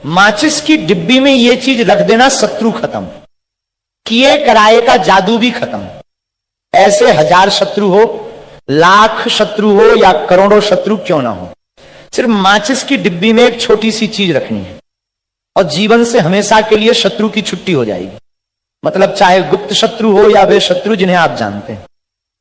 माचिस की डिब्बी में ये चीज रख देना, शत्रु खत्म, किए कराए का जादू भी खत्म। ऐसे 1000 शत्रु हो, लाख शत्रु हो या करोड़ों शत्रु क्यों ना हो, सिर्फ माचिस की डिब्बी में एक छोटी सी चीज रखनी है और जीवन से हमेशा के लिए शत्रु की छुट्टी हो जाएगी। मतलब चाहे गुप्त शत्रु हो या वे शत्रु जिन्हें आप जानते हैं,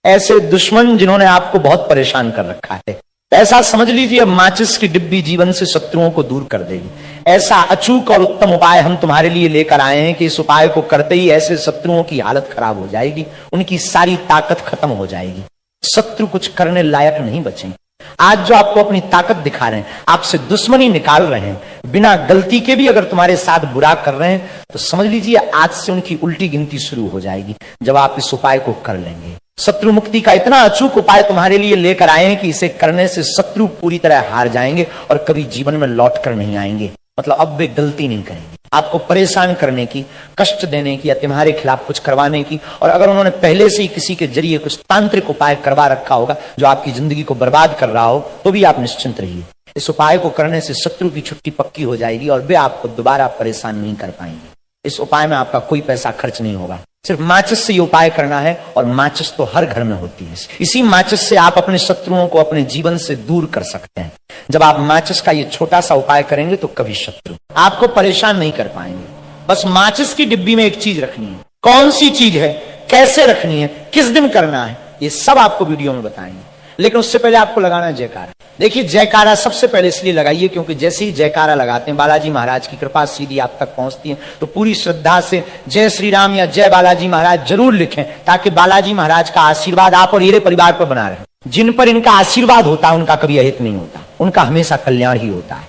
ऐसे दुश्मन जिन्होंने आपको बहुत परेशान कर रखा है, ऐसा समझ लीजिए अब माचिस की डिब्बी जीवन से शत्रुओं को दूर कर देगी। ऐसा अचूक और उत्तम उपाय हम तुम्हारे लिए लेकर आए हैं कि इस उपाय को करते ही ऐसे शत्रुओं की हालत खराब हो जाएगी, उनकी सारी ताकत खत्म हो जाएगी, शत्रु कुछ करने लायक नहीं बचेंगे। आज जो आपको अपनी ताकत दिखा रहे हैं, आपसे दुश्मनी निकाल रहे हैं, बिना गलती के भी अगर तुम्हारे साथ बुरा कर रहे हैं, तो समझ लीजिए आज से उनकी उल्टी गिनती शुरू हो जाएगी जब आप इस उपाय को कर लेंगे। शत्रु मुक्ति का इतना अचूक उपाय तुम्हारे लिए लेकर आए हैं कि इसे करने से शत्रु पूरी तरह हार जाएंगे और कभी जीवन में लौट कर नहीं आएंगे। मतलब अब वे गलती नहीं करेंगे आपको परेशान करने की, कष्ट देने की या तुम्हारे खिलाफ कुछ करवाने की। और अगर उन्होंने पहले से ही किसी के जरिए कुछ तांत्रिक उपाय करवा रखा होगा जो आपकी जिंदगी को बर्बाद कर रहा हो, तो भी आप निश्चिंत रहिए, इस उपाय को करने से शत्रु की छुट्टी पक्की हो जाएगी और वे आपको दोबारा परेशान नहीं कर पाएंगे। इस उपाय में आपका कोई पैसा खर्च नहीं होगा, सिर्फ माचिस से ये उपाय करना है और माचिस तो हर घर में होती है। इसी माचिस से आप अपने शत्रुओं को अपने जीवन से दूर कर सकते हैं। जब आप माचिस का ये छोटा सा उपाय करेंगे तो कभी शत्रु आपको परेशान नहीं कर पाएंगे। बस माचिस की डिब्बी में एक चीज रखनी है, कौन सी चीज है, कैसे रखनी है, किस दिन करना है, ये सब आपको वीडियो में बताएंगे। लेकिन उससे पहले आपको लगाना है जयकारा। देखिए जयकारा सबसे पहले इसलिए लगाइए क्योंकि जैसे ही जयकारा लगाते हैं बालाजी महाराज की कृपा सीधी आप तक पहुंचती है। तो पूरी श्रद्धा से जय श्री राम या जय बालाजी महाराज जरूर लिखें ताकि बालाजी महाराज का आशीर्वाद आप और ये परिवार पर बना रहे। जिन पर इनका आशीर्वाद होता है उनका कभी अहित नहीं होता, उनका हमेशा कल्याण ही होता है।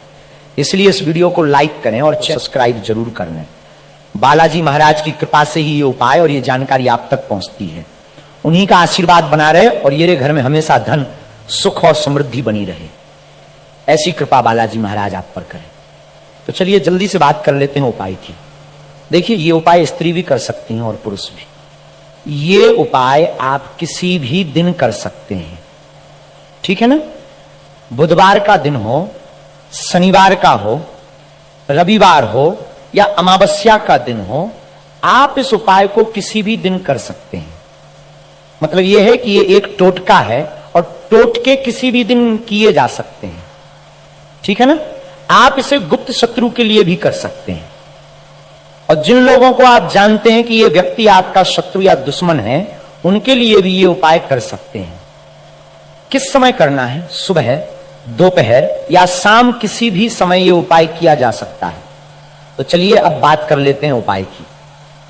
इसलिए इस वीडियो को लाइक करें और सब्सक्राइब जरूर कर लें। बालाजी महाराज की कृपा से ही ये उपाय और ये जानकारी आप तक पहुंचती है। उन्हीं का आशीर्वाद बना रहे और ये घर में हमेशा धन, सुख और समृद्धि बनी रहे, ऐसी कृपा बालाजी महाराज आप पर करें। तो चलिए जल्दी से बात कर लेते हैं उपाय की। देखिए ये उपाय स्त्री भी कर सकती हैं और पुरुष भी। ये उपाय आप किसी भी दिन कर सकते हैं, ठीक है ना। बुधवार का दिन हो, शनिवार का हो, रविवार हो या अमावस्या का दिन हो, आप इस उपाय को किसी भी दिन कर सकते हैं। मतलब यह है कि ये एक टोटका है और टोटके किसी भी दिन किए जा सकते हैं, ठीक है ना। आप इसे गुप्त शत्रु के लिए भी कर सकते हैं और जिन लोगों को आप जानते हैं कि ये व्यक्ति आपका शत्रु या दुश्मन है, उनके लिए भी ये उपाय कर सकते हैं। किस समय करना है, सुबह, दोपहर या शाम, किसी भी समय ये उपाय किया जा सकता है। तो चलिए अब बात कर लेते हैं उपाय की।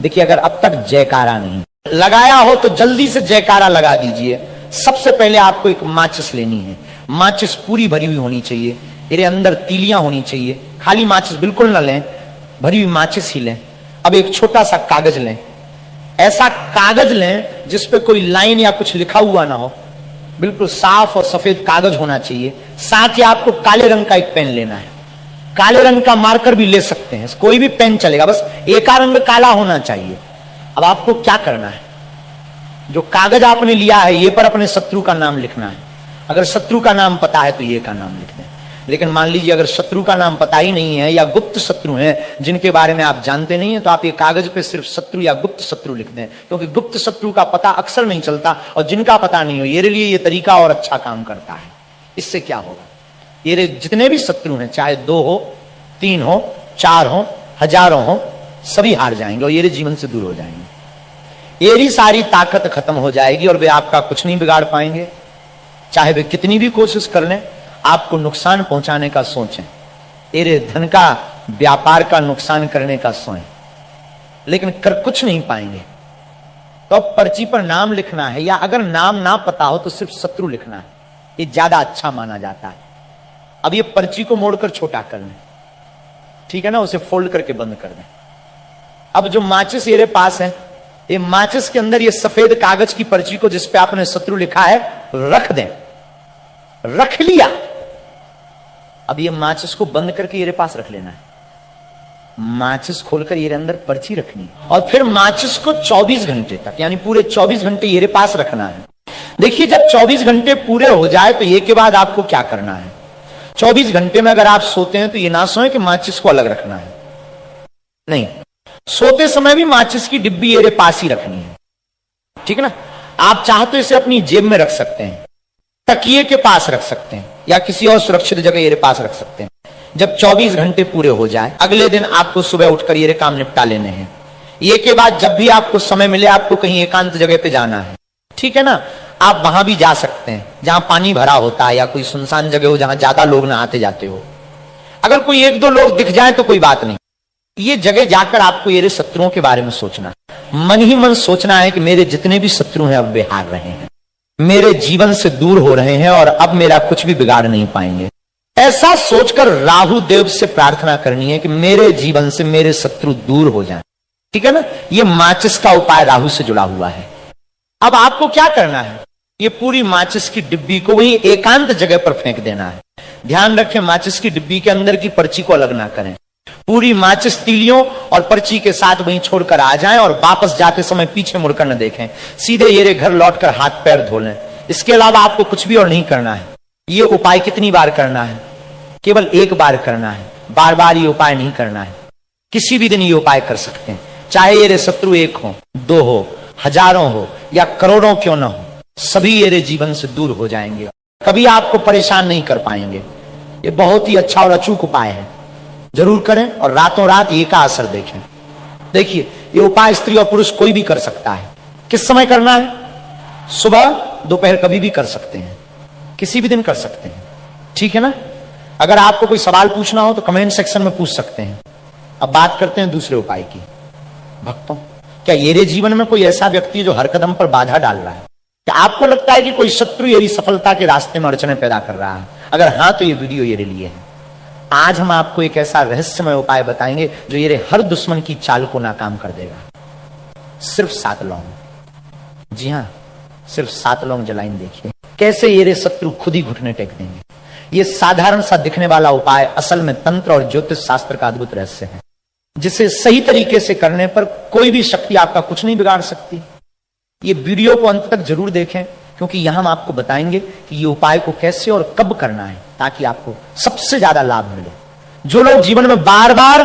देखिए अगर अब तक जयकारा नहीं लगाया हो तो जल्दी से जयकारा लगा दीजिए। सबसे पहले आपको एक माचिस लेनी है, माचिस पूरी भरी हुई होनी चाहिए, मेरे अंदर तीलियां होनी चाहिए। खाली माचिस बिल्कुल ना लें, भरी हुई माचिस ही लें। अब एक छोटा सा कागज लें, ऐसा कागज लें जिसपे कोई लाइन या कुछ लिखा हुआ ना हो, बिल्कुल साफ और सफेद कागज होना चाहिए। साथ ही आपको काले रंग का एक पेन लेना है, काले रंग का मार्कर भी ले सकते हैं, कोई भी पेन चलेगा, बस एक रंग काला होना चाहिए। अब आपको क्या करना है, जो कागज आपने लिया है ये पर अपने शत्रु का नाम लिखना है। अगर शत्रु का नाम पता है तो ये का नाम लिख दें। लेकिन मान लीजिए अगर शत्रु का नाम पता ही नहीं है या गुप्त शत्रु हैं जिनके बारे में आप जानते नहीं है, तो आप ये कागज पे सिर्फ शत्रु या गुप्त शत्रु लिख दें, क्योंकि गुप्त शत्रु का पता अक्सर नहीं चलता और जिनका पता नहीं हो ये लिए ये तरीका और अच्छा काम करता है। इससे क्या होगा, ये जितने भी शत्रु हैं, चाहे 2 हो, 3 हो, 4 हो, हजारों हो, सभी हार जाएंगे और ये जीवन से दूर हो जाएंगे। ये सारी ताकत खत्म हो जाएगी और वे आपका कुछ नहीं बिगाड़ पाएंगे। चाहे वे कितनी भी कोशिश कर लें, आपको नुकसान पहुंचाने का सोचें, तेरे धन का, व्यापार का नुकसान करने का सोचें, लेकिन कर कुछ नहीं पाएंगे। तो अब पर्ची पर नाम लिखना है, या अगर नाम ना पता हो तो सिर्फ शत्रु लिखना है, ये ज्यादा अच्छा माना जाता है। अब ये पर्ची को मोड़कर छोटा कर लें, ठीक है ना, उसे फोल्ड करके बंद कर दें। अब जो माचिस मेरे पास है, ये माचिस के अंदर ये सफेद कागज की पर्ची को जिसपे आपने शत्रु लिखा है रख दें। रख लिया, अब ये माचिस को बंद करके ये पास रख लेना है। माचिस खोलकर ये अंदर पर्ची रखनी है और फिर माचिस को 24 घंटे तक, यानी पूरे 24 घंटे ये पास रखना है। देखिए जब 24 घंटे पूरे हो जाए तो ये के बाद आपको क्या करना है, 24 घंटे में अगर आप सोते हैं तो ये ना सोए कि माचिस को अलग रखना है, नहीं, सोते समय भी माचिस की डिब्बी येरे पास ही रखनी है, ठीक है ना। आप चाहे तो इसे अपनी जेब में रख सकते हैं, तकिए के पास रख सकते हैं, या किसी और सुरक्षित जगह येरे पास रख सकते हैं। जब 24 घंटे पूरे हो जाए, अगले दिन आपको सुबह उठकर ये काम निपटा लेने हैं। ये के बाद जब भी आपको समय मिले, आपको कहीं एकांत जगह पे जाना है, ठीक है ना, आप वहां भी जा सकते हैं जहां पानी भरा होता है या कोई सुनसान जगह हो जहां ज्यादा लोग ना आते जाते हो। अगर कोई एक दो लोग दिख जाए तो कोई बात नहीं, ये जगह जाकर आपको ये शत्रुओं के बारे में सोचना, मन ही मन सोचना है कि मेरे जितने भी शत्रु हैं अब वे हार रहे हैं, मेरे जीवन से दूर हो रहे हैं और अब मेरा कुछ भी बिगाड़ नहीं पाएंगे। ऐसा सोचकर राहु देव से प्रार्थना करनी है कि मेरे जीवन से मेरे शत्रु दूर हो जाएं, ठीक है ना। ये माचिस का उपाय राहु से जुड़ा हुआ है। अब आपको क्या करना है, ये पूरी माचिस की डिब्बी को वही एकांत जगह पर फेंक देना है। ध्यान रखें, माचिस की डिब्बी के अंदर की पर्ची को अलग ना करें। पूरी माचिस तीलियों और पर्ची के साथ वहीं छोड़कर आ जाएं और वापस जाते समय पीछे मुड़कर न देखें, सीधे ये घर लौटकर हाथ पैर धो लें। इसके अलावा आपको कुछ भी और नहीं करना है। ये उपाय कितनी बार करना है, केवल एक बार करना है, बार बार ये उपाय नहीं करना है। किसी भी दिन ये उपाय कर सकते हैं, चाहे ये शत्रु एक हो, दो हो, हजारों हो या करोड़ों क्यों ना हो, सभी ये जीवन से दूर हो जाएंगे, कभी आपको परेशान नहीं कर पाएंगे। ये बहुत ही अच्छा और अचूक उपाय है, जरूर करें और रातों रात ये का असर देखें। देखिए, ये उपाय स्त्री और पुरुष कोई भी कर सकता है। किस समय करना है, सुबह दोपहर कभी भी कर सकते हैं, किसी भी दिन कर सकते हैं, ठीक है ना। अगर आपको कोई सवाल पूछना हो तो कमेंट सेक्शन में पूछ सकते हैं। अब बात करते हैं दूसरे उपाय की। भक्तों, क्या येरे जीवन में कोई ऐसा व्यक्ति है जो हर कदम पर बाधा डाल रहा है? क्या आपको लगता है कि कोई शत्रु येरी सफलता के रास्ते में अड़चने पैदा कर रहा है? अगर हाँ, तो ये वीडियो येरे लिए है। आज हम आपको एक ऐसा रहस्यमय उपाय बताएंगे जो येरे हर दुश्मन की चाल को नाकाम कर देगा। सिर्फ 7 लौंग, जी हाँ, सिर्फ 7 लौंग जलाइन देखिए, कैसे येरे शत्रु खुद ही घुटने टेक देंगे। ये साधारण सा दिखने वाला उपाय असल में तंत्र और ज्योतिष शास्त्र का अद्भुत रहस्य है, जिसे सही तरीके से करने पर कोई भी शक्ति आपका कुछ नहीं बिगाड़ सकती। ये वीडियो को अंत तक जरूर देखें, क्योंकि यहां हम आपको बताएंगे कि ये उपाय को कैसे और कब करना है, ताकि आपको सबसे ज्यादा लाभ मिले। जो लोग जीवन में बार बार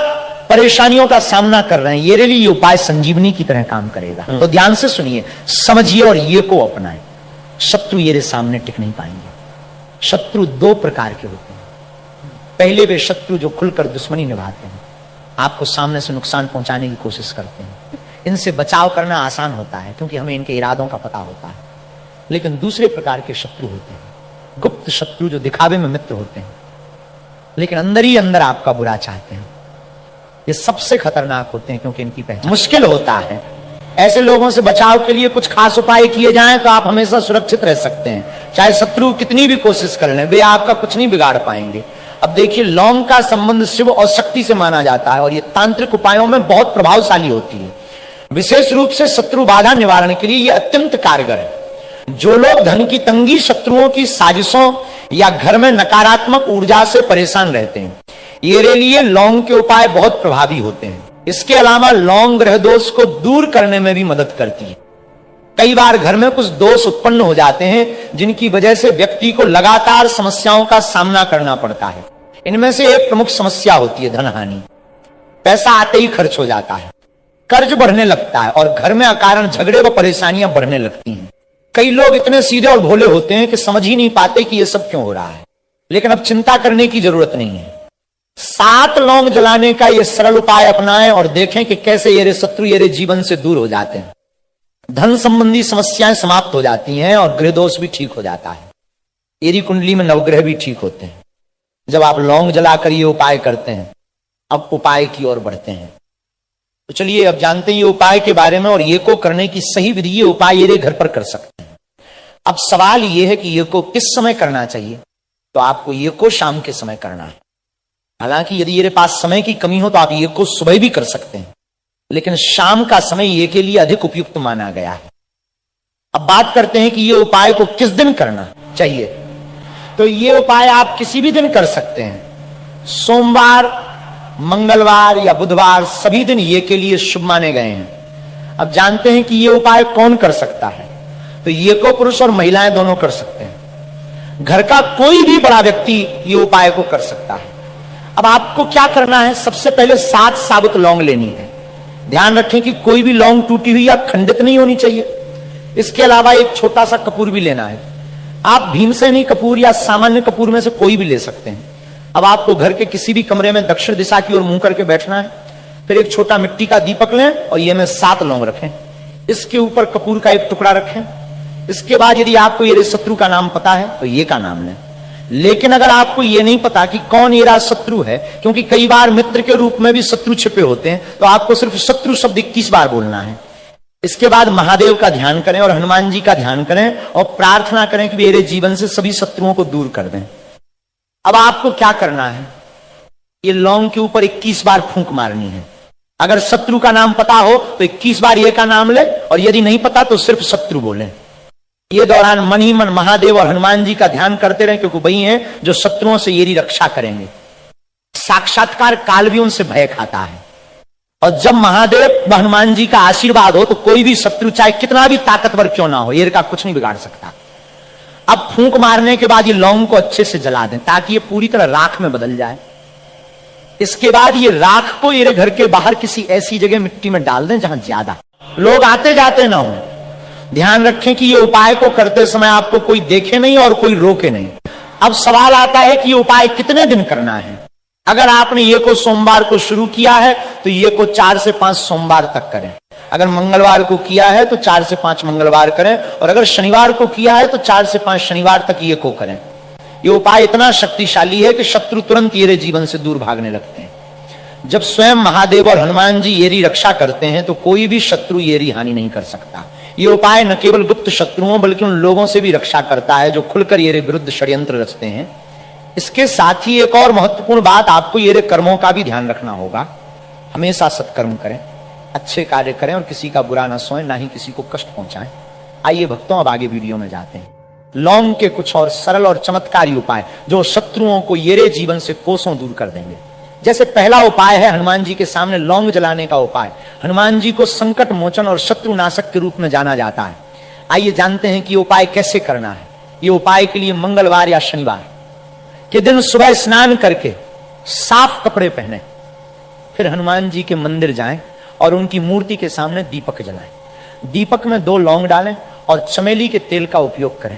परेशानियों का सामना कर रहे हैं, ये लिए ये उपाय संजीवनी की तरह काम करेगा। तो ध्यान से सुनिए, समझिए और ये को अपनाएं। शत्रु ये सामने टिक नहीं पाएंगे। शत्रु 2 प्रकार के होते हैं। पहले वे शत्रु जो खुलकर दुश्मनी निभाते हैं, आपको सामने से नुकसान पहुंचाने की कोशिश करते हैं। इनसे बचाव करना आसान होता है क्योंकि हमें इनके इरादों का पता होता है। लेकिन दूसरे प्रकार के शत्रु होते हैं, गुप्त शत्रु, जो दिखावे में मित्र होते हैं लेकिन अंदर ही अंदर आपका बुरा चाहते हैं। ये सबसे खतरनाक होते हैं क्योंकि इनकी पहचान मुश्किल होता है। ऐसे लोगों से बचाव के लिए कुछ खास उपाय किए जाएं तो आप हमेशा सुरक्षित रह सकते हैं। चाहे शत्रु कितनी भी कोशिश कर लें, वे आपका कुछ नहीं बिगाड़ पाएंगे। अब देखिए, लौंग का संबंध शिव और शक्ति से माना जाता है और ये तांत्रिक उपायों में बहुत प्रभावशाली होती है। विशेष रूप से शत्रु बाधा निवारण के लिए ये अत्यंत कारगर है। जो लोग धन की तंगी, शत्रुओं की साजिशों या घर में नकारात्मक ऊर्जा से परेशान रहते हैं, ये लिए लौंग के उपाय बहुत प्रभावी होते हैं। इसके अलावा लौंग ग्रह दोष को दूर करने में भी मदद करती है। कई बार घर में कुछ दोष उत्पन्न हो जाते हैं जिनकी वजह से व्यक्ति को लगातार समस्याओं का सामना करना पड़ता है। इनमें से एक प्रमुख समस्या होती है धन हानि। पैसा आते ही खर्च हो जाता है, कर्ज बढ़ने लगता है और घर में अकारण झगड़े व परेशानियां बढ़ने लगती हैं। कई लोग इतने सीधे और भोले होते हैं कि समझ ही नहीं पाते कि यह सब क्यों हो रहा है। लेकिन अब चिंता करने की जरूरत नहीं है। 7 लौंग जलाने का यह सरल उपाय अपनाएं और देखें कि कैसे ये शत्रु ये जीवन से दूर हो जाते हैं। धन संबंधी समस्याएं समाप्त हो जाती हैं और ग्रह दोष भी ठीक हो जाता है। एरी कुंडली में नवग्रह भी ठीक होते हैं जब आप लौंग जलाकर ये उपाय करते हैं। अब उपाय की ओर बढ़ते हैं। तो चलिए अब जानते हैं ये उपाय के बारे में और ये को करने की सही विधि। ये उपाय ये घर पर कर सकते हैं। अब सवाल ये है कि ये को किस समय करना चाहिए। तो आपको ये को शाम के समय करना है। हालांकि यदि ये पास समय की कमी हो तो आप ये को सुबह भी कर सकते हैं, लेकिन शाम का समय ये के लिए अधिक उपयुक्त माना गया है। अब बात करते हैं कि ये उपाय को किस दिन करना चाहिए। तो ये उपाय आप किसी भी दिन कर सकते हैं। सोमवार, मंगलवार या बुधवार, सभी दिन ये के लिए शुभ माने गए हैं। अब जानते हैं कि ये उपाय कौन कर सकता है। तो ये को पुरुष और महिलाएं दोनों कर सकते हैं। घर का कोई भी बड़ा व्यक्ति ये उपाय को कर सकता है। अब आपको क्या करना है, सबसे पहले 7 साबुत लौंग लेनी है। ध्यान रखें कि कोई भी लौंग टूटी हुई या खंडित नहीं होनी चाहिए। इसके अलावा एक छोटा सा कपूर भी लेना है। आप भीमसेनी कपूर या सामान्य कपूर में से कोई भी ले सकते हैं। अब आपको घर के किसी भी कमरे में दक्षिण दिशा की ओर मुंह करके बैठना है। फिर एक छोटा मिट्टी का दीपक लें और ये में 7 लौंग रखें। इसके ऊपर कपूर का एक टुकड़ा रखें। इसके बाद यदि आपको ये शत्रु का नाम पता है तो ये का नाम लें। लेकिन अगर आपको ये नहीं पता कि कौन ये शत्रु है, क्योंकि कई बार मित्र के रूप में भी शत्रु छिपे होते हैं, तो आपको सिर्फ शत्रु शब्द 21 बार बोलना है। इसके बाद महादेव का ध्यान करें और हनुमान जी का ध्यान करें और प्रार्थना करें कि मेरे जीवन से सभी शत्रुओं को दूर कर दें। अब आपको क्या करना है, ये लौंग के ऊपर 21 बार फूंक मारनी है। अगर शत्रु का नाम पता हो तो 21 बार ये का नाम ले, और यदि नहीं पता तो सिर्फ शत्रु बोले। ये दौरान मन ही मन महादेव और हनुमान जी का ध्यान करते रहे, क्योंकि वही हैं जो शत्रुओं से येरी रक्षा करेंगे। साक्षात्कार काल भी उनसे भय खाता है, और जब महादेव हनुमान जी का आशीर्वाद हो तो कोई भी शत्रु चाहे कितना भी ताकतवर क्यों ना हो, ये का कुछ नहीं बिगाड़ सकता। अब फूंक मारने के बाद ये लौंग को अच्छे से जला दें ताकि ये पूरी तरह राख में बदल जाए। इसके बाद ये राख को ये घर के बाहर किसी ऐसी जगह मिट्टी में डाल दें जहां ज्यादा लोग आते जाते ना हो। ध्यान रखें कि ये उपाय को करते समय आपको कोई देखे नहीं और कोई रोके नहीं। अब सवाल आता है कि ये उपाय कितने दिन करना है। अगर आपने ये को सोमवार को शुरू किया है तो ये को 4 से 5 सोमवार तक करें। अगर मंगलवार को किया है तो 4 से 5 मंगलवार करें, और अगर शनिवार को किया है तो 4 से 5 शनिवार तक ये को करें। ये उपाय इतना शक्तिशाली है कि शत्रु तुरंत येरे जीवन से दूर भागने लगते हैं। जब स्वयं महादेव और हनुमान जी येरी रक्षा करते हैं तो कोई भी शत्रु येरी हानि नहीं कर सकता। ये उपाय न केवल गुप्त शत्रुओं बल्कि उन लोगों से भी रक्षा करता है जो खुलकर येरे विरुद्ध षड्यंत्र रचते हैं। इसके साथ ही एक और महत्वपूर्ण बात, आपको येरे कर्मों का भी ध्यान रखना होगा। हमेशा सत्कर्म करें, अच्छे कार्य करें और किसी का बुरा ना सोएं, ना ही किसी को कष्ट पहुंचाएं। आइए भक्तों, अब आगे वीडियो में जाते हैं। लौंग के कुछ और सरल और चमत्कारी उपाय जो शत्रुओं को येरे जीवन से कोसों दूर कर देंगे। जैसे पहला उपाय है हनुमान जी के सामने लौंग जलाने का उपाय। हनुमान जी को संकट मोचन और शत्रु नाशक के रूप में जाना जाता है। आइए जानते हैं कि ये उपाय कैसे करना है। ये उपाय के लिए मंगलवार या शनिवार के दिन सुबह स्नान करके साफ कपड़े पहने, फिर हनुमान जी के मंदिर जाएं और उनकी मूर्ति के सामने दीपक जलाएं। दीपक में 2 लौंग डालें और चमेली के तेल का उपयोग करें।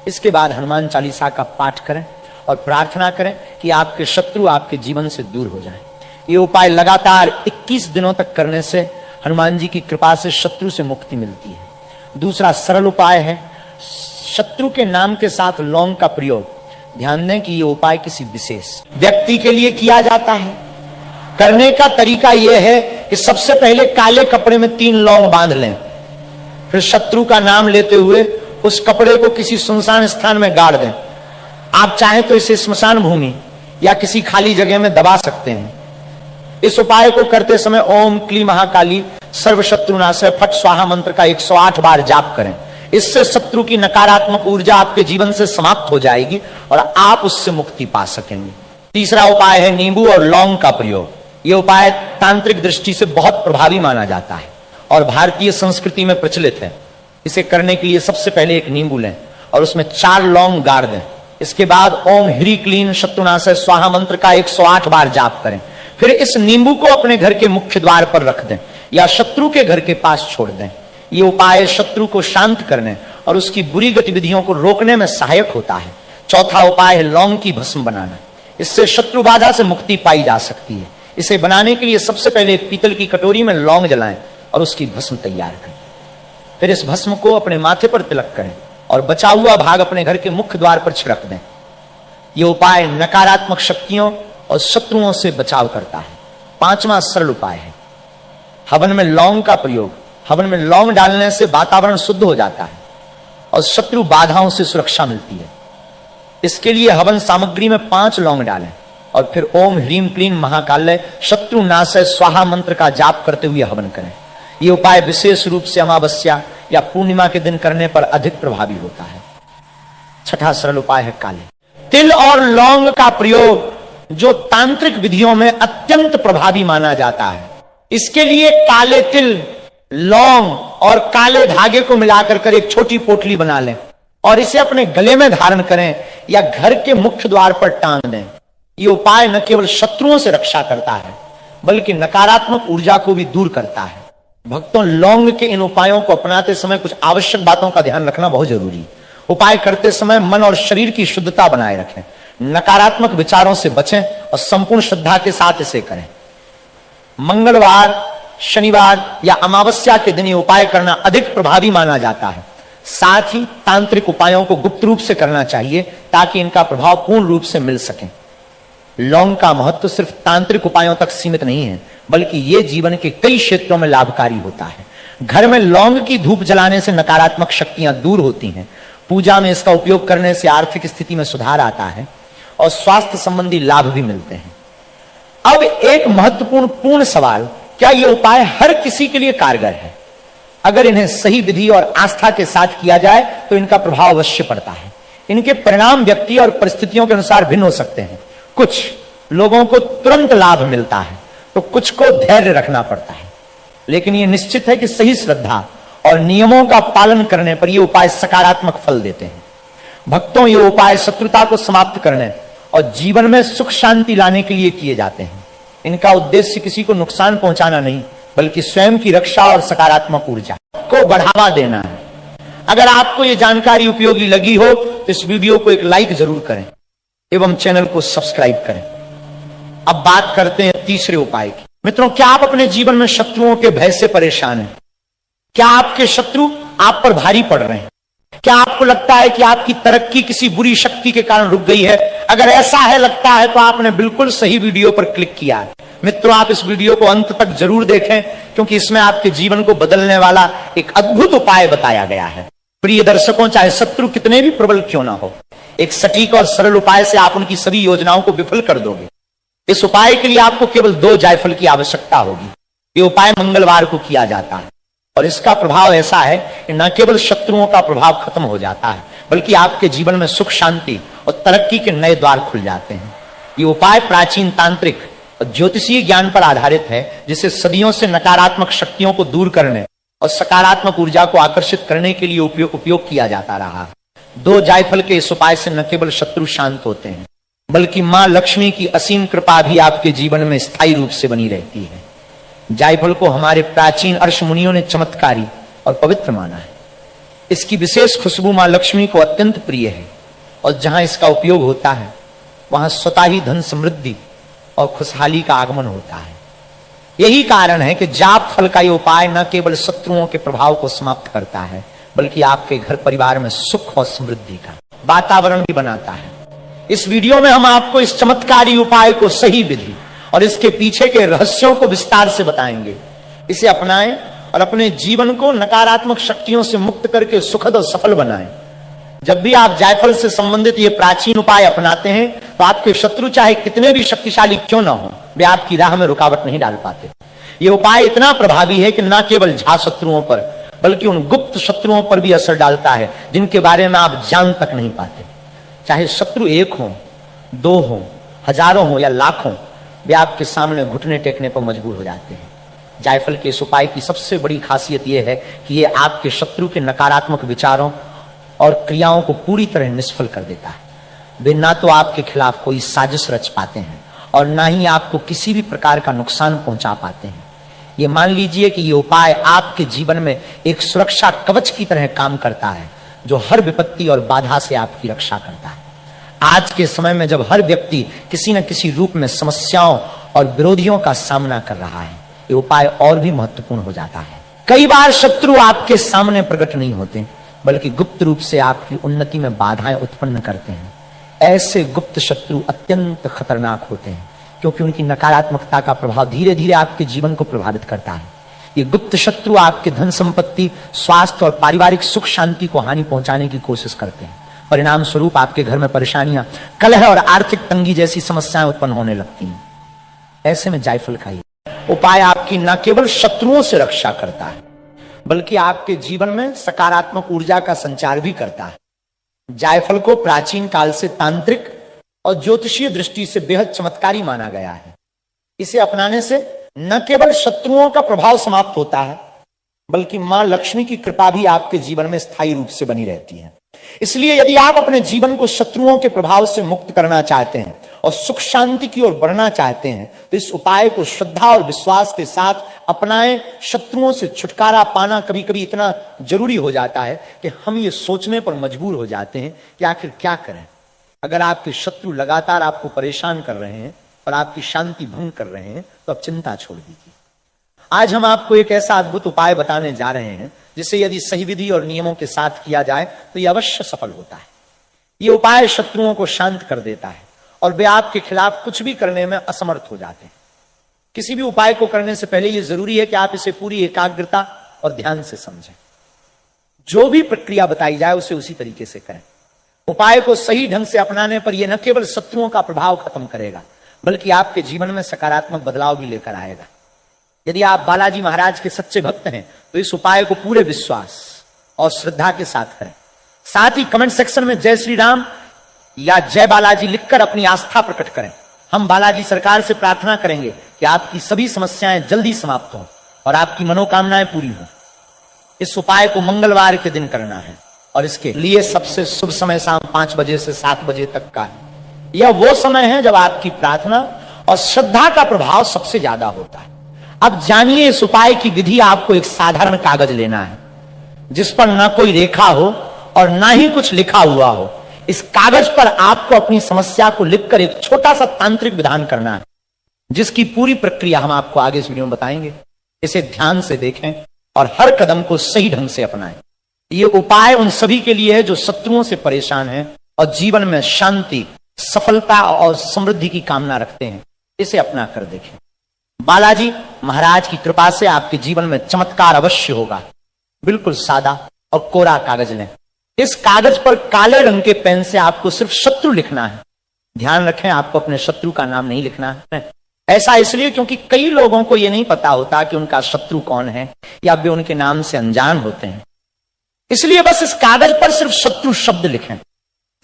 इसके बाद हनुमान चालीसा का पाठ करें और प्रार्थना करें कि आपके शत्रु आपके जीवन से दूर हो जाएं। ये उपाय लगातार 21 दिनों तक करने से हनुमान जी की कृपा से शत्रु से मुक्ति मिलती है। दूसरा सरल उपाय है शत्रु के नाम के साथ लौंग का प्रयोग। ध्यान दें कि ये उपाय किसी विशेष व्यक्ति के लिए किया जाता है। करने का तरीका यह है कि सबसे पहले काले कपड़े में 3 लौंग बांध लें, फिर शत्रु का नाम लेते हुए उस कपड़े को किसी सुनसान स्थान में गाड़ दें। आप चाहें तो इसे स्मशान भूमि या किसी खाली जगह में दबा सकते हैं। इस उपाय को करते समय ओम क्ली महाकाली सर्व शत्रुनाशय फट स्वाहा मंत्र का 108 बार जाप करें। इससे शत्रु की नकारात्मक ऊर्जा आपके जीवन से समाप्त हो जाएगी और आप उससे मुक्ति पा सकेंगे। तीसरा उपाय है नींबू और लौंग का प्रयोग। यह उपाय तांत्रिक दृष्टि से बहुत प्रभावी माना जाता है और भारतीय संस्कृति में प्रचलित है। इसे करने के लिए सबसे पहले एक नींबू लें और उसमें 4 लौंग गाड़ दें। इसके बाद ओम ह्री क्लीन शत्रुनाशय स्वाहा मंत्र का 108 बार जाप करें। फिर इस नींबू को अपने घर के मुख्य द्वार पर रख दें या शत्रु के घर के पास छोड़ दें। ये उपाय शत्रु को शांत करने और उसकी बुरी गतिविधियों को रोकने में सहायक होता है। चौथा उपाय है लौंग की भस्म बनाना। इससे शत्रु बाधा से मुक्ति पाई जा सकती है। इसे बनाने के लिए सबसे पहले एक पीतल की कटोरी में लौंग जलाएं और उसकी भस्म तैयार करें। फिर इस भस्म को अपने माथे पर तिलक करें और बचा हुआ भाग अपने घर के मुख्य द्वार पर छिड़क दें। यह उपाय नकारात्मक शक्तियों और शत्रुओं से बचाव करता है। 5वां सरल उपाय है हवन में लौंग का प्रयोग। हवन में लौंग डालने से वातावरण शुद्ध हो जाता है और शत्रु बाधाओं से सुरक्षा मिलती है। इसके लिए हवन सामग्री में 5 लौंग डालें और फिर ओम ह्रीम क्लीन महाकालय शत्रु नाशय स्वाहा मंत्र का जाप करते हुए हवन करें। यह उपाय विशेष रूप से अमावस्या या पूर्णिमा के दिन करने पर अधिक प्रभावी होता है। 6ठा सरल उपाय है काले तिल और लौंग का प्रयोग, जो तांत्रिक विधियों में अत्यंत प्रभावी माना जाता है। इसके लिए काले तिल, लौंग और काले धागे को मिलाकर एक छोटी पोटली बना लें और इसे अपने गले में धारण करें या घर के मुख्य द्वार पर टांग दें। ये उपाय न केवल शत्रुओं से रक्षा करता है बल्कि नकारात्मक ऊर्जा को भी दूर करता है। भक्तों, लौंग के इन उपायों को अपनाते समय कुछ आवश्यक बातों का ध्यान रखना बहुत जरूरी है। उपाय करते समय मन और शरीर की शुद्धता बनाए रखें, नकारात्मक विचारों से बचें और संपूर्ण श्रद्धा के साथ इसे करें। मंगलवार, शनिवार या अमावस्या के दिन ये उपाय करना अधिक प्रभावी माना जाता है। साथ ही तांत्रिक उपायों को गुप्त रूप से करना चाहिए ताकि इनका प्रभाव पूर्ण रूप से मिल सके। लौंग का महत्व सिर्फ तांत्रिक उपायों तक सीमित नहीं है बल्कि ये जीवन के कई क्षेत्रों में लाभकारी होता है। घर में लौंग की धूप जलाने से नकारात्मक शक्तियां दूर होती हैं। पूजा में इसका उपयोग करने से आर्थिक स्थिति में सुधार आता है और स्वास्थ्य संबंधी लाभ भी मिलते हैं। अब एक महत्वपूर्ण सवाल, क्या यह उपाय हर किसी के लिए कारगर है? अगर इन्हें सही विधि और आस्था के साथ किया जाए तो इनका प्रभाव अवश्य पड़ता है। इनके परिणाम व्यक्ति और परिस्थितियों के अनुसार भिन्न हो सकते हैं। कुछ लोगों को तुरंत लाभ मिलता है तो कुछ को धैर्य रखना पड़ता है, लेकिन यह निश्चित है कि सही श्रद्धा और नियमों का पालन करने पर यह उपाय सकारात्मक फल देते हैं। भक्तों, ये उपाय शत्रुता को समाप्त करने और जीवन में सुख शांति लाने के लिए किए जाते हैं। इनका उद्देश्य किसी को नुकसान पहुंचाना नहीं बल्कि स्वयं की रक्षा और सकारात्मक ऊर्जा को बढ़ावा देना है। अगर आपको यह जानकारी उपयोगी लगी हो तो इस वीडियो को एक लाइक जरूर करें एवं चैनल को सब्सक्राइब करें। अब बात करते हैं तीसरे उपाय की। मित्रों, क्या आप अपने जीवन में शत्रुओं के भय से परेशान हैं? क्या आपके शत्रु आप पर भारी पड़ रहे हैं? क्या आपको लगता है कि आपकी तरक्की किसी बुरी शक्ति के कारण रुक गई है? अगर ऐसा है, लगता है, तो आपने बिल्कुल सही वीडियो पर क्लिक किया है। मित्रों, आप इस वीडियो को अंत तक जरूर देखें क्योंकि इसमें आपके जीवन को बदलने वाला एक अद्भुत उपाय बताया गया है। प्रिय दर्शकों, चाहे शत्रु कितने भी प्रबल क्यों ना हो, एक सटीक और सरल उपाय से आप उनकी सभी योजनाओं को विफल कर दोगे। इस उपाय के लिए आपको केवल 2 जायफल की आवश्यकता होगी। यह उपाय मंगलवार को किया जाता है और इसका प्रभाव ऐसा है कि न केवल शत्रुओं का प्रभाव खत्म हो जाता है बल्कि आपके जीवन में सुख शांति और तरक्की के नए द्वार खुल जाते हैं। ये उपाय प्राचीन तांत्रिक और ज्योतिषीय ज्ञान पर आधारित है जिसे सदियों से नकारात्मक शक्तियों को दूर करने और सकारात्मक ऊर्जा को आकर्षित करने के लिए उपयोग किया जाता रहा। 2 जायफल के इस उपाय से न केवल शत्रु शांत होते हैं बल्कि मां लक्ष्मी की असीम कृपा भी आपके जीवन में स्थायी रूप से बनी रहती है। जायफल को हमारे प्राचीन ऋषि मुनियों ने चमत्कारी और पवित्र माना है। इसकी विशेष खुशबू मां लक्ष्मी को अत्यंत प्रिय है और जहां इसका उपयोग होता है वहां स्वतः ही धन समृद्धि और खुशहाली का आगमन होता है। यही कारण है कि जाप फल का यह उपाय न केवल शत्रुओं के प्रभाव को समाप्त करता है बल्कि आपके घर परिवार में सुख और समृद्धि का वातावरण भी बनाता है। इस वीडियो में हम आपको इस चमत्कारी उपाय को सही विधि और इसके पीछे के रहस्यों को विस्तार से बताएंगे। इसे अपनाएं और अपने जीवन को नकारात्मक शक्तियों से मुक्त करके सुखद और सफल बनाएं। जब भी आप जायफल से संबंधित ये प्राचीन उपाय अपनाते हैं तो आपके शत्रु चाहे कितने भी शक्तिशाली क्यों ना हो, वे आपकी राह में रुकावट नहीं डाल पाते। ये उपाय इतना प्रभावी है कि न केवल झा शत्रुओं पर बल्कि उन गुप्त शत्रुओं पर भी असर डालता है जिनके बारे में आप जान तक नहीं पाते। चाहे शत्रु 1 हो, 2 हो, हजारों हो या लाखों, वे आपके सामने घुटने टेकने पर मजबूर हो जाते हैं। जायफल के इस उपाय की सबसे बड़ी खासियत यह है कि यह आपके शत्रु के नकारात्मक विचारों और क्रियाओं को पूरी तरह निष्फल कर देता है। वे ना तो आपके खिलाफ कोई साजिश रच पाते हैं और ना ही आपको किसी भी प्रकार का नुकसान पहुंचा पाते हैं। ये मान लीजिए कि ये उपाय आपके जीवन में एक सुरक्षा कवच की तरह काम करता है जो हर विपत्ति और बाधा से आपकी रक्षा करता है। आज के समय में जब हर व्यक्ति किसी न किसी रूप में समस्याओं और विरोधियों का सामना कर रहा है, ये उपाय और भी महत्वपूर्ण हो जाता है। कई बार शत्रु आपके सामने प्रकट नहीं होते बल्कि गुप्त रूप से आपकी उन्नति में बाधाएं उत्पन्न करते हैं। ऐसे गुप्त शत्रु अत्यंत खतरनाक होते हैं क्योंकि उनकी नकारात्मकता का प्रभाव धीरे धीरे आपके जीवन को प्रभावित करता है। ये गुप्त शत्रु आपके धन संपत्ति, स्वास्थ्य और पारिवारिक सुख शांति को हानि पहुंचाने की कोशिश करते हैं। परिणाम स्वरूप आपके घर में परेशानियां, कलह और आर्थिक तंगी जैसी समस्याएं उत्पन्न होने लगती हैं। ऐसे में जायफल खाइए। उपाय आपकी न केवल शत्रुओं से रक्षा करता है बल्कि आपके जीवन में सकारात्मक ऊर्जा का संचार भी करता है। जायफल को प्राचीन काल से तांत्रिक और ज्योतिषीय दृष्टि से बेहद चमत्कारी माना गया है। इसे अपनाने से न केवल शत्रुओं का प्रभाव समाप्त होता है बल्कि मां लक्ष्मी की कृपा भी आपके जीवन में स्थायी रूप से बनी रहती है। इसलिए यदि आप अपने जीवन को शत्रुओं के प्रभाव से मुक्त करना चाहते हैं और सुख शांति की ओर बढ़ना चाहते हैं तो इस उपाय को श्रद्धा और विश्वास के साथ अपनाएं। शत्रुओं से छुटकारा पाना कभी कभी इतना जरूरी हो जाता है कि हम ये सोचने पर मजबूर हो जाते हैं कि आखिर क्या करें। अगर आपके शत्रु लगातार आपको परेशान कर रहे हैं और आपकी शांति भंग कर रहे हैं तो आप चिंता छोड़ दीजिए। आज हम आपको एक ऐसा अद्भुत उपाय बताने जा रहे हैं जिसे यदि सही विधि और नियमों के साथ किया जाए तो यह अवश्य सफल होता है। यह उपाय शत्रुओं को शांत कर देता है और वे आपके खिलाफ कुछ भी करने में असमर्थ हो जाते हैं। किसी भी उपाय को करने से पहले यह जरूरी है कि आप इसे पूरी एकाग्रता और ध्यान से समझें। जो भी प्रक्रिया बताई जाए उसे उसी तरीके से करें। उपाय को सही ढंग से अपनाने पर यह न केवल शत्रुओं का प्रभाव खत्म करेगा बल्कि आपके जीवन में सकारात्मक बदलाव भी लेकर आएगा। यदि आप बालाजी महाराज के सच्चे भक्त हैं तो इस उपाय को पूरे विश्वास और श्रद्धा के साथ करें। साथ ही कमेंट सेक्शन में जय श्री राम या जय बालाजी लिखकर अपनी आस्था प्रकट करें। हम बालाजी सरकार से प्रार्थना करेंगे कि आपकी सभी समस्याएं जल्दी समाप्त हों और आपकी मनोकामनाएं पूरी हों। इस उपाय को मंगलवार के दिन करना है और इसके लिए सबसे शुभ समय शाम 5 बजे से 7 बजे तक का है। यह वो समय है जब आपकी प्रार्थना और श्रद्धा का प्रभाव सबसे ज्यादा होता है। अब जानिए इस उपाय की विधि। आपको एक साधारण कागज लेना है जिस पर ना कोई रेखा हो और ना ही कुछ लिखा हुआ हो। इस कागज पर आपको अपनी समस्या को लिखकर एक छोटा सा तांत्रिक विधान करना है जिसकी पूरी प्रक्रिया हम आपको आगे इस वीडियो में बताएंगे। इसे ध्यान से देखें और हर कदम को सही ढंग से अपनाएं। ये उपाय उन सभी के लिए है जो शत्रुओं से परेशान हैं और जीवन में शांति, सफलता और समृद्धि की कामना रखते हैं। इसे अपना कर देखें। बालाजी महाराज की कृपा से आपके जीवन में चमत्कार अवश्य होगा। बिल्कुल सादा और कोरा कागज लें। इस कागज पर काले रंग के पेन से आपको सिर्फ शत्रु लिखना है। ध्यान रखें, आपको अपने शत्रु का नाम नहीं लिखना है। ऐसा इसलिए क्योंकि कई लोगों को यह नहीं पता होता कि उनका शत्रु कौन है या वे उनके नाम से अनजान होते हैं। इसलिए बस इस कागज पर सिर्फ शत्रु शब्द लिखें।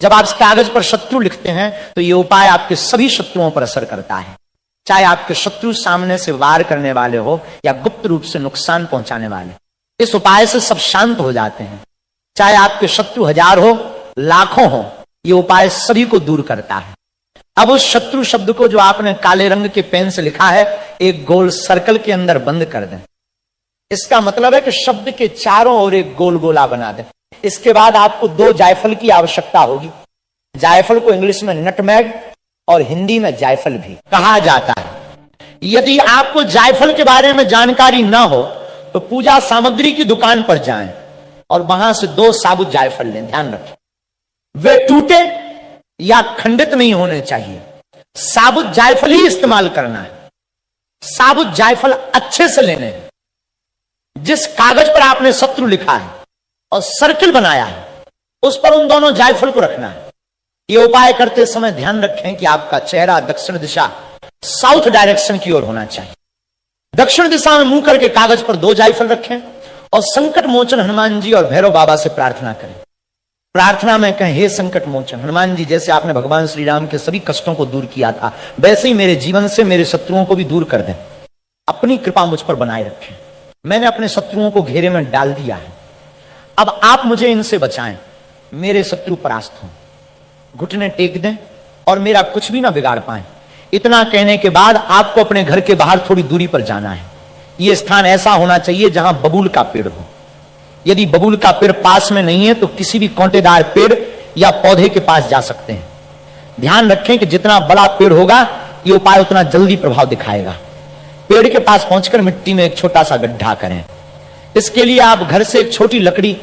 जब आप इस कागज पर शत्रु लिखते हैं तो यह उपाय आपके सभी शत्रुओं पर असर करता है, चाहे आपके शत्रु सामने से वार करने वाले हो या गुप्त रूप से नुकसान पहुंचाने वाले। इस उपाय से सब शांत हो जाते हैं। चाहे आपके शत्रु 1000 हो, लाखों हो, यह उपाय सभी को दूर करता है। अब उस शत्रु शब्द को जो आपने काले रंग के पेन से लिखा है एक गोल सर्कल के अंदर बंद कर दें। इसका मतलब है कि शब्द के चारों ओर एक गोल गोला बना दें। इसके बाद आपको 2 जायफल की आवश्यकता होगी। जायफल को इंग्लिश में नटमैग और हिंदी में जायफल भी कहा जाता है। यदि आपको जायफल के बारे में जानकारी ना हो तो पूजा सामग्री की दुकान पर जाएं और वहां से 2 साबुत जायफल लें। ध्यान रखें, वे टूटे या खंडित नहीं होने चाहिए। साबुत जायफल ही इस्तेमाल करना है। साबुत जायफल अच्छे से लेने हैं। जिस कागज पर आपने शत्रु लिखा है और सर्किल बनाया है उस पर उन दोनों जायफल को रखना है। यह उपाय करते समय ध्यान रखें कि आपका चेहरा दक्षिण दिशा, साउथ डायरेक्शन की ओर होना चाहिए। दक्षिण दिशा में मुंह करके कागज पर 2 जायफल रखें और संकट मोचन हनुमान जी और भैरव बाबा से प्रार्थना करें। प्रार्थना में कहें, हे संकट मोचन हनुमान जी, जैसे आपने भगवान श्री राम के सभी कष्टों को दूर किया था वैसे ही मेरे जीवन से मेरे शत्रुओं को भी दूर कर दें। अपनी कृपा मुझ पर बनाए रखें। मैंने अपने शत्रुओं को घेरे में डाल दिया है, अब आप मुझे इनसे बचाएं। मेरे शत्रु परास्त हों। घुटने टेक दें और मेरा कुछ भी ना बिगाड़ पाए। इतना कहने के बाद आपको अपने घर के बाहर थोड़ी दूरी पर जाना है। यह स्थान ऐसा होना चाहिए जहां बबूल का पेड़ हो। यदि बबूल का पेड़ पास में नहीं है तो किसी भी कांटेदार पेड़ या पौधे के पास जा सकते हैं। ध्यान रखें कि जितना बड़ा पेड़ होगा यह उपाय उतना जल्दी प्रभाव दिखाएगा। पेड़ के पास पहुंचकर मिट्टी में एक छोटा सा गड्ढा करें। इसके लिए आप घर से एक छोटी लकड़ी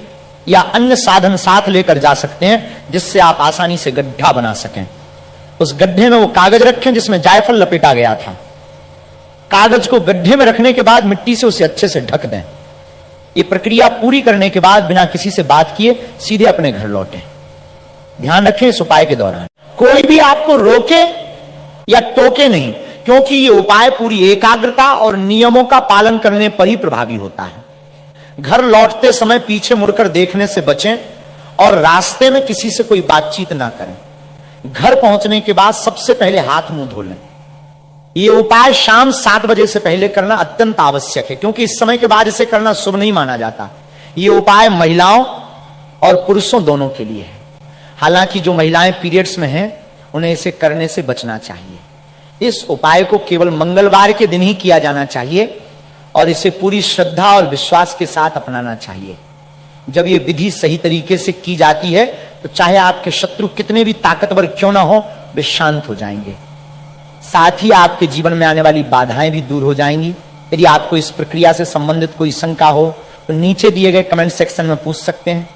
या अन्य साधन साथ लेकर जा सकते हैं जिससे आप आसानी से गड्ढा बना सकें। उस गड्ढे में वो कागज रखें जिसमें जायफल लपेटा गया था। कागज को गड्ढे में रखने के बाद मिट्टी से उसे अच्छे से ढक दें। ये प्रक्रिया पूरी करने के बाद बिना किसी से बात किए सीधे अपने घर लौटें। ध्यान रखें, इस उपाय के दौरान कोई भी आपको रोके या टोके नहीं, क्योंकि ये उपाय पूरी एकाग्रता और नियमों का पालन करने पर ही प्रभावी होता है। घर लौटते समय पीछे मुड़कर देखने से बचें और रास्ते में किसी से कोई बातचीत ना करें। घर पहुंचने के बाद सबसे पहले हाथ मुंह धो लें। ये उपाय शाम 7 बजे से पहले करना अत्यंत आवश्यक है, क्योंकि इस समय के बाद इसे करना शुभ नहीं माना जाता। ये उपाय महिलाओं और पुरुषों दोनों के लिए है। हालांकि जो महिलाएं पीरियड्स में हैं उन्हें इसे करने से बचना चाहिए। इस उपाय को केवल मंगलवार के दिन ही किया जाना चाहिए और इसे पूरी श्रद्धा और विश्वास के साथ अपनाना चाहिए। जब ये विधि सही तरीके से की जाती है तो चाहे आपके शत्रु कितने भी ताकतवर क्यों ना हो, वे शांत हो जाएंगे। साथ ही आपके जीवन में आने वाली बाधाएं भी दूर हो जाएंगी। यदि आपको इस प्रक्रिया से संबंधित कोई शंका हो तो नीचे दिए गए कमेंट सेक्शन में पूछ सकते हैं।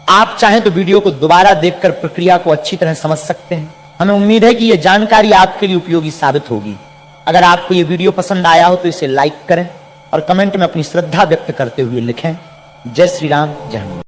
आप चाहें तो वीडियो को दोबारा देखकर प्रक्रिया को अच्छी तरह समझ सकते हैं। हमें उम्मीद है कि यह जानकारी आपके लिए उपयोगी साबित होगी। अगर आपको यह वीडियो पसंद आया हो तो इसे लाइक करें और कमेंट में अपनी श्रद्धा व्यक्त करते हुए लिखें। जय श्री राम, जय हनुमान।